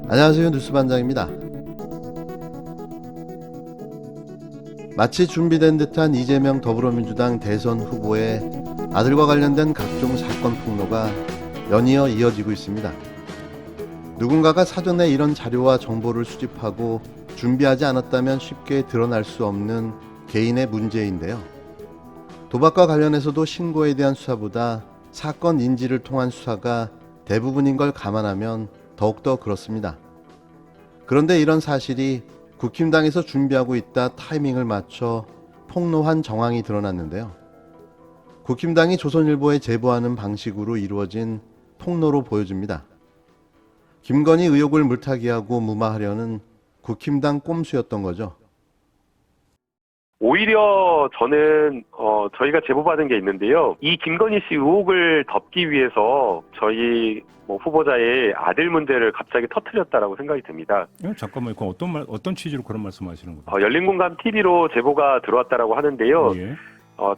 안녕하세요. 뉴스반장입니다. 마치 준비된 듯한 이재명 더불어민주당 대선 후보의 아들과 관련된 각종 사건 폭로가 연이어 이어지고 있습니다. 누군가가 사전에 이런 자료와 정보를 수집하고 준비하지 않았다면 쉽게 드러날 수 없는 개인의 문제인데요. 도박과 관련해서도 신고에 대한 수사보다 사건 인지를 통한 수사가 대부분인 걸 감안하면 더욱더 그렇습니다. 그런데 이런 사실이 국힘당에서 준비하고 있다 타이밍을 맞춰 폭로한 정황이 드러났는데요. 국힘당이 조선일보에 제보하는 방식으로 이루어진 폭로로 보여집니다. 김건희 의혹을 물타기하고 무마하려는 국힘당 꼼수였던 거죠. 오히려 저는 저희가 제보받은 게 있는데요. 이 김건희 씨 의혹을 덮기 위해서 저희 후보자의 아들 문제를 갑자기 터뜨렸다라고 생각이 듭니다. 잠깐만요. 그럼 어떤 취지로 그런 말씀하시는 거예요? 열린공감 TV로 제보가 들어왔다라고 하는데요. 예.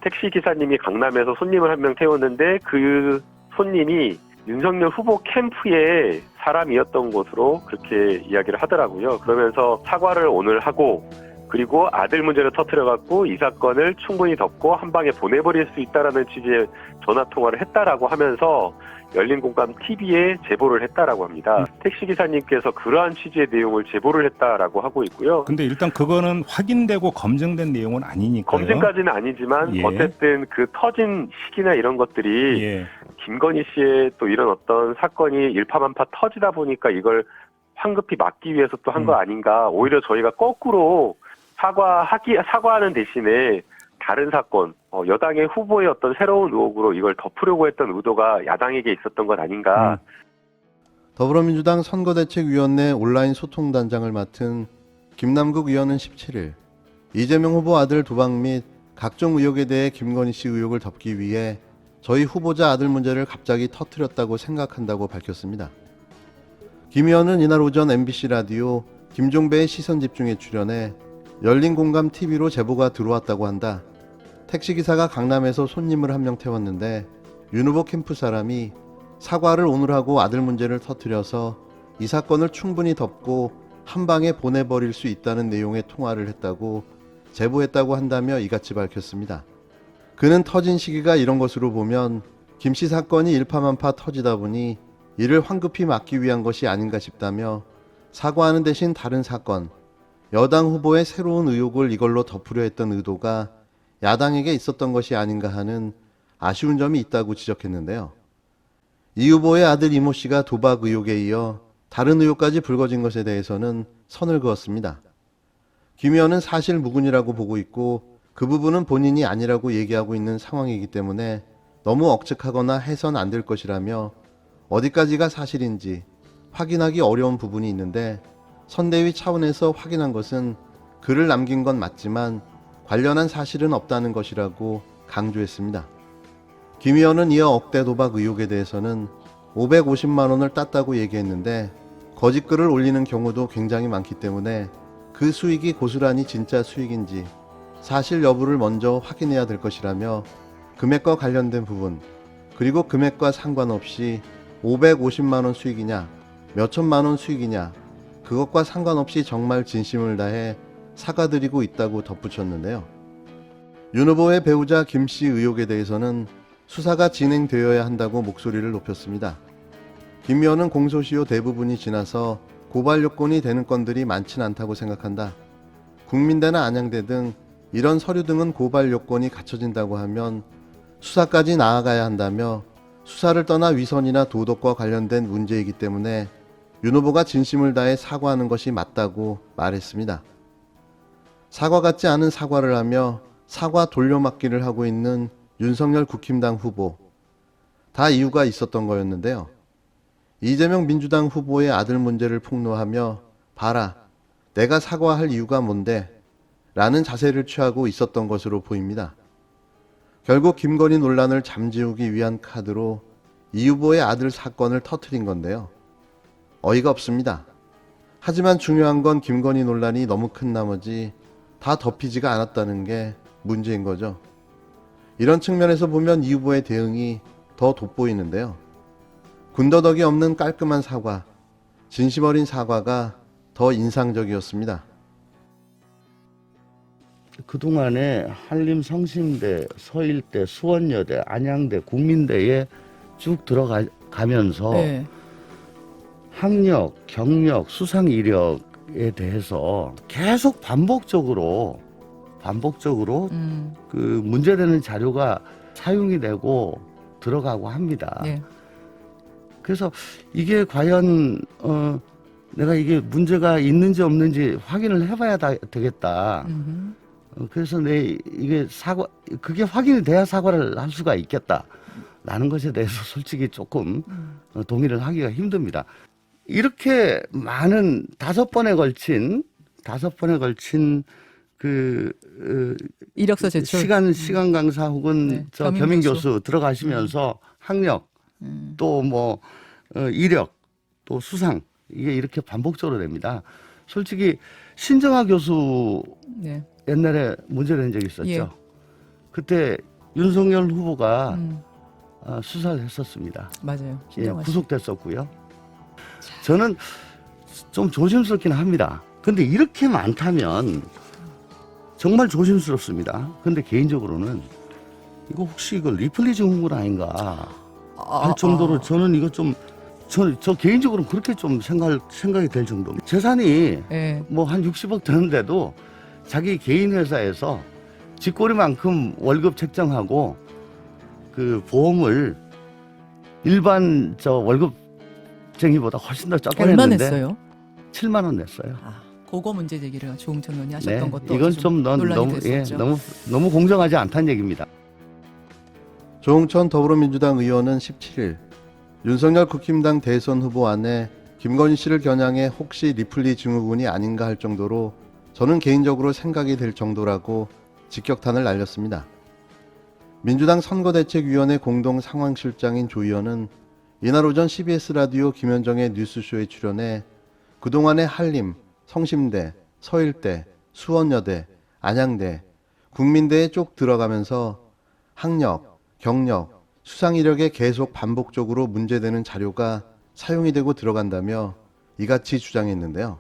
택시 기사님이 강남에서 손님을 한 명 태웠는데 그 손님이 윤석열 후보 캠프의 사람이었던 것으로 그렇게 이야기를 하더라고요. 그러면서 사과를 오늘 하고 그리고 아들 문제를 터뜨려갖고 이 사건을 충분히 덮고 한 방에 보내버릴 수 있다라는 취지의 전화통화를 했다라고 하면서 열린공감 TV에 제보를 했다라고 합니다. 택시기사님께서 그러한 취지의 내용을 제보를 했다라고 하고 있고요. 근데 일단 그거는 확인되고 검증된 내용은 아니니까요. 검증까지는 아니지만 예. 어쨌든 그 터진 시기나 이런 것들이 예. 김건희 씨의 또 이런 어떤 사건이 일파만파 터지다 보니까 이걸 황급히 막기 위해서 또 한 거 아닌가. 오히려 저희가 거꾸로 사과하는 대신에 다른 사건, 여당의 후보의 어떤 새로운 의혹으로 이걸 덮으려고 했던 의도가 야당에게 있었던 것 아닌가. 더불어민주당 선거대책위원회 온라인 소통단장을 맡은 김남국 의원은 17일 이재명 후보 아들 도박 및 각종 의혹에 대해 김건희 씨 의혹을 덮기 위해 저희 후보자 아들 문제를 갑자기 터뜨렸다고 생각한다고 밝혔습니다. 김 의원은 이날 오전 MBC 라디오 김종배의 시선집중에 출연해 열린공감 TV로 제보가 들어왔다고 한다. 택시기사가 강남에서 손님을 한 명 태웠는데 윤 후보 캠프 사람이 사과를 오늘 하고 아들 문제를 터뜨려서 이 사건을 충분히 덮고 한 방에 보내버릴 수 있다는 내용의 통화를 했다고 제보했다고 한다며 이같이 밝혔습니다. 그는 터진 시기가 이런 것으로 보면 김씨 사건이 일파만파 터지다 보니 이를 황급히 막기 위한 것이 아닌가 싶다며 사과하는 대신 다른 사건, 여당 후보의 새로운 의혹을 이걸로 덮으려 했던 의도가 야당에게 있었던 것이 아닌가 하는 아쉬운 점이 있다고 지적했는데요. 이 후보의 아들 이모 씨가 도박 의혹에 이어 다른 의혹까지 불거진 것에 대해서는 선을 그었습니다. 김 의원은 사실 무근이라고 보고 있고 그 부분은 본인이 아니라고 얘기하고 있는 상황이기 때문에 너무 억측하거나 해선 안 될 것이라며 어디까지가 사실인지 확인하기 어려운 부분이 있는데 선대위 차원에서 확인한 것은 글을 남긴 건 맞지만 관련한 사실은 없다는 것이라고 강조했습니다. 김 의원은 이어 억대 도박 의혹에 대해서는 550만 원을 땄다고 얘기했는데 거짓글을 올리는 경우도 굉장히 많기 때문에 그 수익이 고스란히 진짜 수익인지 사실 여부를 먼저 확인해야 될 것이라며 금액과 관련된 부분 그리고 금액과 상관없이 550만 원 수익이냐 몇천만 원 수익이냐 그것과 상관없이 정말 진심을 다해 사과드리고 있다고 덧붙였는데요. 윤 후보의 배우자 김 씨 의혹에 대해서는 수사가 진행되어야 한다고 목소리를 높였습니다. 김 의원은 공소시효 대부분이 지나서 고발 요건이 되는 건들이 많진 않다고 생각한다. 국민대나 안양대 등 이런 서류 등은 고발 요건이 갖춰진다고 하면 수사까지 나아가야 한다며 수사를 떠나 위선이나 도덕과 관련된 문제이기 때문에 윤 후보가 진심을 다해 사과하는 것이 맞다고 말했습니다. 사과 같지 않은 사과를 하며 사과 돌려막기를 하고 있는 윤석열 국힘당 후보. 다 이유가 있었던 거였는데요. 이재명 민주당 후보의 아들 문제를 폭로하며 봐라, 내가 사과할 이유가 뭔데? 라는 자세를 취하고 있었던 것으로 보입니다. 결국 김건희 논란을 잠재우기 위한 카드로 이 후보의 아들 사건을 터뜨린 건데요. 어이가 없습니다. 하지만 중요한 건 김건희 논란이 너무 큰 나머지 다 덮이지가 않았다는 게 문제인 거죠. 이런 측면에서 보면 이 후보의 대응이 더 돋보이는데요. 군더더기 없는 깔끔한 사과, 진심 어린 사과가 더 인상적이었습니다. 그동안에 한림 성심대, 서일대, 수원여대, 안양대, 국민대에 쭉 들어가면서 네. 학력, 경력, 수상 이력에 대해서 계속 반복적으로 그 문제되는 자료가 사용이 되고 들어가고 합니다. 네. 그래서 이게 과연 내가 이게 문제가 있는지 없는지 확인을 해봐야 되겠다. 그래서 이게 그게 확인이 돼야 사과를 할 수가 있겠다라는 것에 대해서 솔직히 조금 동의를 하기가 힘듭니다. 이렇게 많은 5번에 걸친 그 이력서 제출. 시간 강사 혹은 네, 저 겸임 교수 들어가시면서 학력 또 뭐 이력 또 수상 이게 이렇게 반복적으로 됩니다. 솔직히 신정아 교수 네. 옛날에 문제된 적이 있었죠. 예. 그때 윤석열 후보가 수사를 했었습니다. 맞아요. 예, 신정아 씨. 구속됐었고요. 저는 좀 조심스럽긴 합니다. 근데 이렇게 많다면 정말 조심스럽습니다. 근데 개인적으로는 이거 혹시 이거 리플리 증후군 아닌가 할 정도로 저는 이거 좀 저 개인적으로 그렇게 좀 생각이 될 정도입니다. 재산이 예. 뭐 한 60억 되는데도 자기 개인 회사에서 쥐꼬리만큼 월급 책정하고 그 보험을 일반 저 월급쟁이보다 훨씬 더 적게 얼마 냈는데 냈어요? 7만 원 냈어요. 아, 그거 문제 제기를 조홍천 의원이 하셨던 것도 이건 좀 논란이 너무 됐었죠. 너무 공정하지 않다는 얘기입니다. 조홍천 더불어민주당 의원은 17일 윤석열 국힘당 대선 후보 안에 김건희 씨를 겨냥해 혹시 리플리 증후군이 아닌가 할 정도로 저는 개인적으로 생각이 될 정도라고 직격탄을 날렸습니다. 민주당 선거대책위원회 공동 상황실장인 조 의원은 이날 오전 CBS 라디오 김현정의 뉴스쇼에 출연해 그동안의 한림, 성심대, 서일대, 수원여대, 안양대, 국민대에 쭉 들어가면서 학력, 경력, 수상 이력에 계속 반복적으로 문제되는 자료가 사용이 되고 들어간다며 이같이 주장했는데요.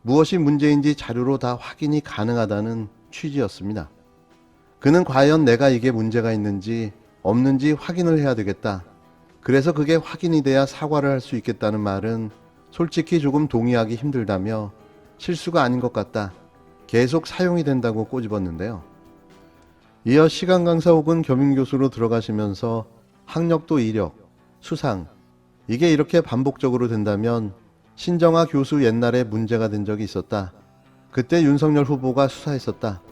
무엇이 문제인지 자료로 다 확인이 가능하다는 취지였습니다. 그는 과연 내가 이게 문제가 있는지 없는지 확인을 해야 되겠다. 그래서 그게 확인이 돼야 사과를 할 수 있겠다는 말은 솔직히 조금 동의하기 힘들다며 실수가 아닌 것 같다. 계속 사용이 된다고 꼬집었는데요. 이어 시간 강사 혹은 겸임 교수로 들어가시면서 학력도 이력, 수상, 이게 이렇게 반복적으로 된다면 신정아 교수 옛날에 문제가 된 적이 있었다. 그때 윤석열 후보가 수사했었다.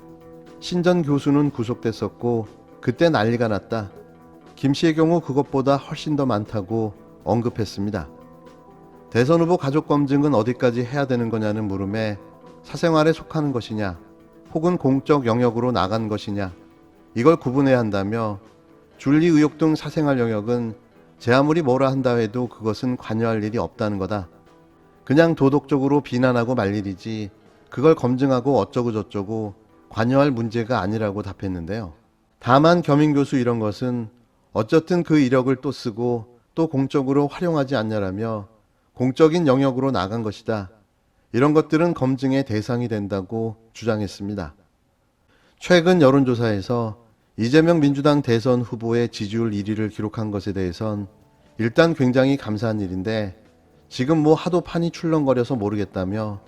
신전 교수는 구속됐었고 그때 난리가 났다. 김 씨의 경우 그것보다 훨씬 더 많다고 언급했습니다. 대선 후보 가족 검증은 어디까지 해야 되는 거냐는 물음에 사생활에 속하는 것이냐 혹은 공적 영역으로 나간 것이냐 이걸 구분해야 한다며 윤리 의혹 등 사생활 영역은 제 아무리 뭐라 한다 해도 그것은 관여할 일이 없다는 거다. 그냥 도덕적으로 비난하고 말 일이지 그걸 검증하고 어쩌고 저쩌고 관여할 문제가 아니라고 답했는데요. 다만 겸임 교수 이런 것은 어쨌든 그 이력을 또 쓰고 또 공적으로 활용하지 않냐라며 공적인 영역으로 나간 것이다. 이런 것들은 검증의 대상이 된다고 주장했습니다. 최근 여론조사에서 이재명 민주당 대선 후보의 지지율 1위를 기록한 것에 대해선 일단 굉장히 감사한 일인데 지금 뭐 하도 판이 출렁거려서 모르겠다며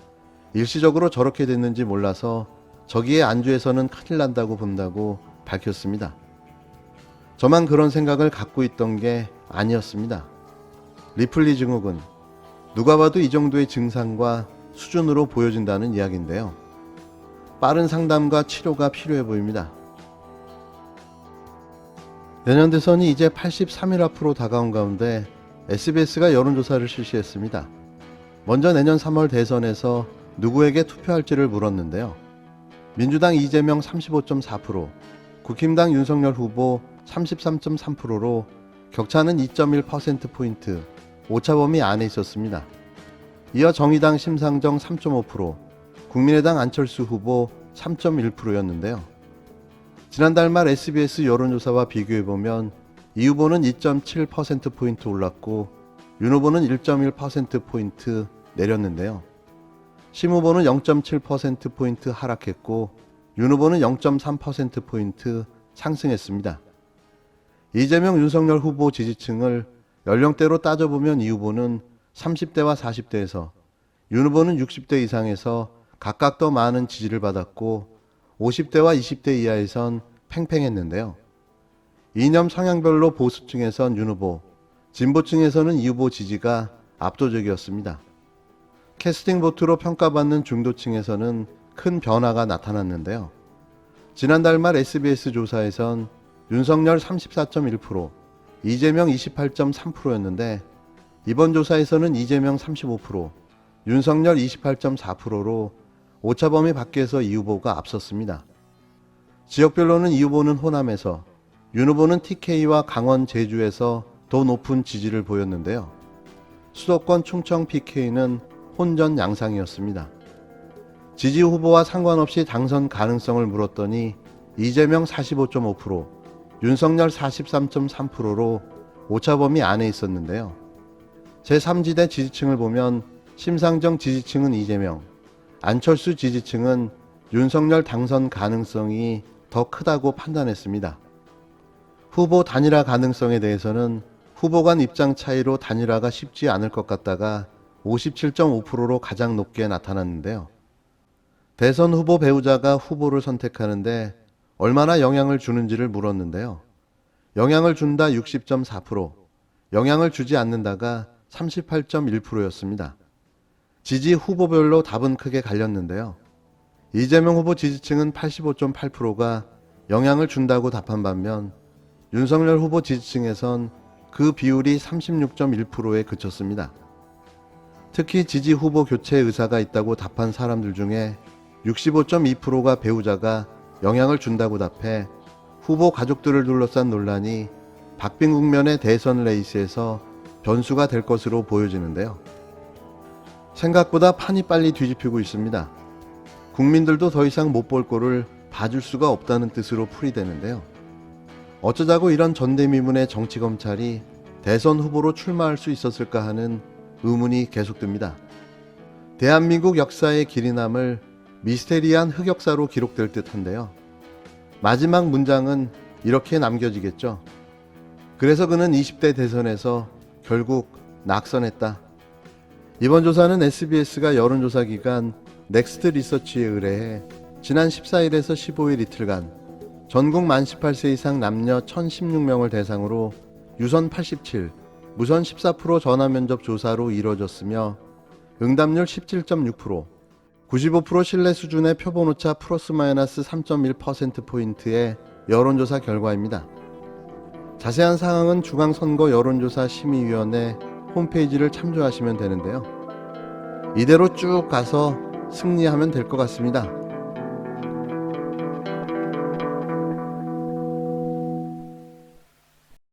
일시적으로 저렇게 됐는지 몰라서 저기에 안주해서는 큰일 난다고 본다고 밝혔습니다. 저만 그런 생각을 갖고 있던 게 아니었습니다. 리플리 증후군, 누가 봐도 이 정도의 증상과 수준으로 보여진다는 이야기인데요. 빠른 상담과 치료가 필요해 보입니다. 내년 대선이 이제 83일 앞으로 다가온 가운데 SBS가 여론조사를 실시했습니다. 먼저 내년 3월 대선에서 누구에게 투표할지를 물었는데요. 민주당 이재명 35.4%, 국힘당 윤석열 후보 33.3%로 격차는 2.1%포인트, 오차범위 안에 있었습니다. 이어 정의당 심상정 3.5%, 국민의당 안철수 후보 3.1%였는데요. 지난달 말 SBS 여론조사와 비교해보면 이 후보는 2.7%포인트 올랐고 윤 후보는 1.1%포인트 내렸는데요. 심 후보는 0.7%포인트 하락했고 윤 후보는 0.3%포인트 상승했습니다. 이재명, 윤석열 후보 지지층을 연령대로 따져보면 이 후보는 30대와 40대에서, 윤 후보는 60대 이상에서 각각 더 많은 지지를 받았고 50대와 20대 이하에선 팽팽했는데요. 이념 성향별로 보수층에선 윤 후보, 진보층에서는 이 후보 지지가 압도적이었습니다. 캐스팅 보트로 평가받는 중도층에서는 큰 변화가 나타났는데요. 지난달 말 SBS 조사에선 윤석열 34.1%, 이재명 28.3%였는데 이번 조사에서는 이재명 35%, 윤석열 28.4%로 오차범위 밖에서 이 후보가 앞섰습니다. 지역별로는 이 후보는 호남에서, 윤 후보는 TK와 강원, 제주에서 더 높은 지지를 보였는데요. 수도권 충청 PK는 혼전 양상이었습니다. 지지 후보와 상관없이 당선 가능성을 물었더니 이재명 45.5%, 윤석열 43.3%로 오차범위 안에 있었는데요. 제3지대 지지층을 보면 심상정 지지층은 이재명, 안철수 지지층은 윤석열 당선 가능성이 더 크다고 판단했습니다. 후보 단일화 가능성에 대해서는 후보 간 입장 차이로 단일화가 쉽지 않을 것 같다가 57.5%로 가장 높게 나타났는데요. 대선 후보 배우자가 후보를 선택하는데 얼마나 영향을 주는지를 물었는데요. 영향을 준다 60.4%, 영향을 주지 않는다가 38.1%였습니다. 지지 후보별로 답은 크게 갈렸는데요. 이재명 후보 지지층은 85.8%가 영향을 준다고 답한 반면 윤석열 후보 지지층에선 그 비율이 36.1%에 그쳤습니다. 특히 지지 후보 교체 의사가 있다고 답한 사람들 중에 65.2%가 배우자가 영향을 준다고 답해 후보 가족들을 둘러싼 논란이 박빙 국면의 대선 레이스에서 변수가 될 것으로 보여지는데요. 생각보다 판이 빨리 뒤집히고 있습니다. 국민들도 더 이상 못 볼 꼴을 봐줄 수가 없다는 뜻으로 풀이되는데요. 어쩌자고 이런 전대미문의 정치검찰이 대선 후보로 출마할 수 있었을까 하는 의문이 계속됩니다. 대한민국 역사의 길이 남을 미스테리한 흑역사로 기록될 듯한데요. 마지막 문장은 이렇게 남겨지겠죠. 그래서 그는 20대 대선에서 결국 낙선했다. 이번 조사는 SBS가 여론조사 기관 넥스트 리서치에 의뢰해 지난 14일에서 15일 이틀간 전국 만 18세 이상 남녀 1016명을 대상으로 유선 87, 무선 14% 전화면접 조사로 이뤄졌으며 응답률 17.6%, 95% 신뢰 수준의 표본오차 플러스 마이너스 3.1%포인트의 여론조사 결과입니다. 자세한 사항은 중앙선거 여론조사 심의위원회 홈페이지를 참조하시면 되는데요. 이대로 쭉 가서 승리하면 될 것 같습니다.